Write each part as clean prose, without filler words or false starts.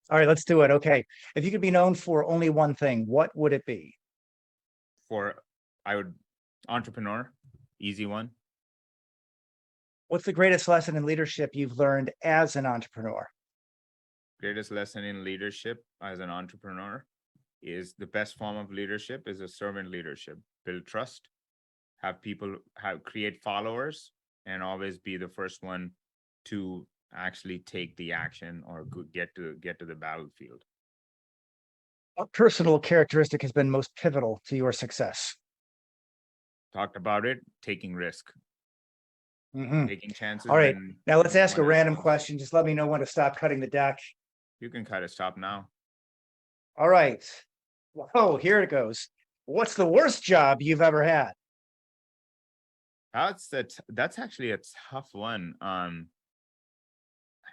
All right, let's do it. Okay. If you could be known for only one thing, what would it be? For I would entrepreneur, easy one. What's the greatest lesson in leadership you've learned as an entrepreneur? Greatest lesson in leadership as an entrepreneur is the best form of leadership is a servant leadership. Build trust, have people have create followers, and always be the first one to actually take the action or get to the battlefield. What personal characteristic has been most pivotal to your success? Talked about it, taking risk, Mhm. taking All chances right. when Now let's no ask a one else random wants to. question. Just let me know when to stop cutting the deck. You can kind of stop now. All right. Oh, here it goes. What's the worst job you've ever had? That's actually a tough one.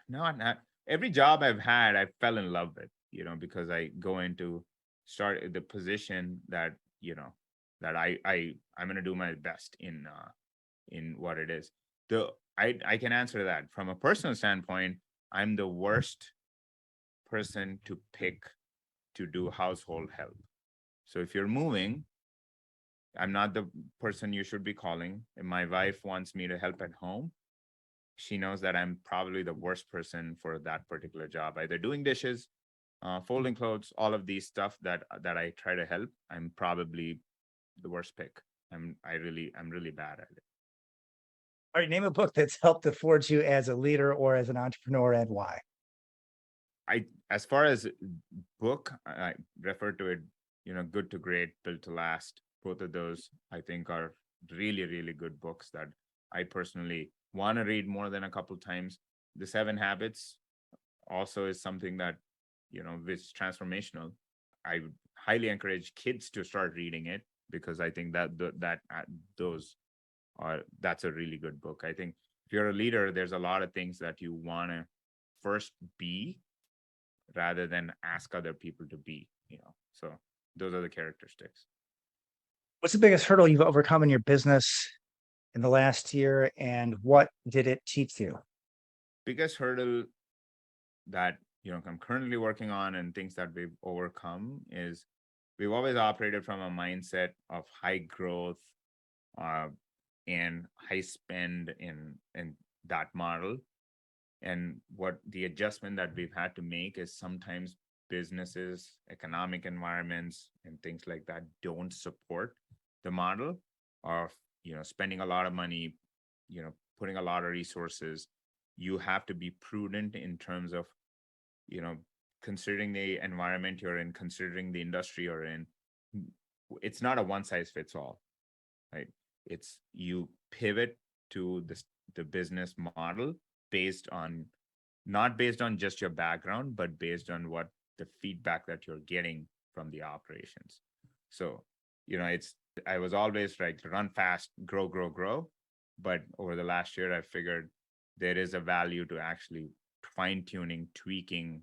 Not every job I've had, I fell in love with, because I go into start the position that, that I'm gonna do my best in what it is. I can answer that from a personal standpoint. I'm the worst person to pick to do household help. So if you're moving, I'm not the person you should be calling. If my wife wants me to help at home, she knows that I'm probably the worst person for that particular job, either doing dishes, folding clothes, all of these stuff that I try to help. I'm probably the worst pick. I'm really bad at it. All right, name a book that's helped to forge you as a leader or as an entrepreneur and why. As far as book, I refer to it, Good to Great, Built to Last. Both of those I think are really, really good books that I personally want to read more than a couple times. The Seven Habits also is something that, which is transformational. I would highly encourage kids to start reading it because I think those that's a really good book. I think if you're a leader, there's a lot of things that you want to first be rather than ask other people to be. So those are the characteristics. What's the biggest hurdle you've overcome in your business in the last year, and what did it teach you? Biggest hurdle that I'm currently working on and things that we've overcome is we've always operated from a mindset of high growth uh, and high spend in that model. And what the adjustment that we've had to make is sometimes businesses, economic environments, and things like that don't support the model of spending a lot of money, putting a lot of resources. You have to be prudent in terms of you know considering the environment you're in, considering the industry you're in. It's not a one size fits all, right? It's you pivot to the business model based on not based on just your background, but based on what the feedback that you're getting from the operations. So, it's I was always like run fast, grow, grow, grow. But over the last year, I figured there is a value to actually fine tuning, tweaking,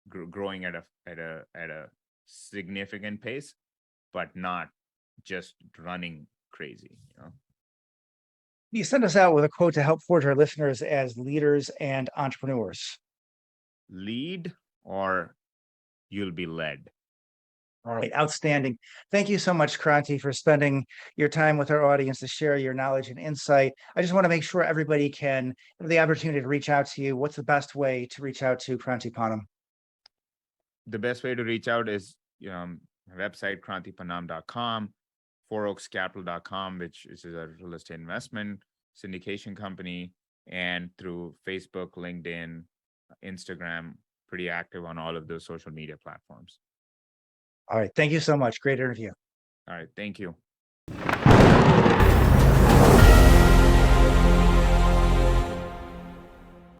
growing at a significant pace, but not just running crazy. You send us out with a quote to help forge our listeners as leaders and entrepreneurs. Lead or you'll be led. All right, outstanding. Thank you so much, Kranti, for spending your time with our audience to share your knowledge and insight. I just want to make sure everybody can have the opportunity to reach out to you. What's the best way to reach out to Kranti Ponnam? The best way to reach out is my website, krantipannam.com, fouroakscapital.com, which is a real estate investment syndication company, and through Facebook, LinkedIn, Instagram, pretty active on all of those social media platforms. All right, thank you so much. Great interview. All right. Thank you.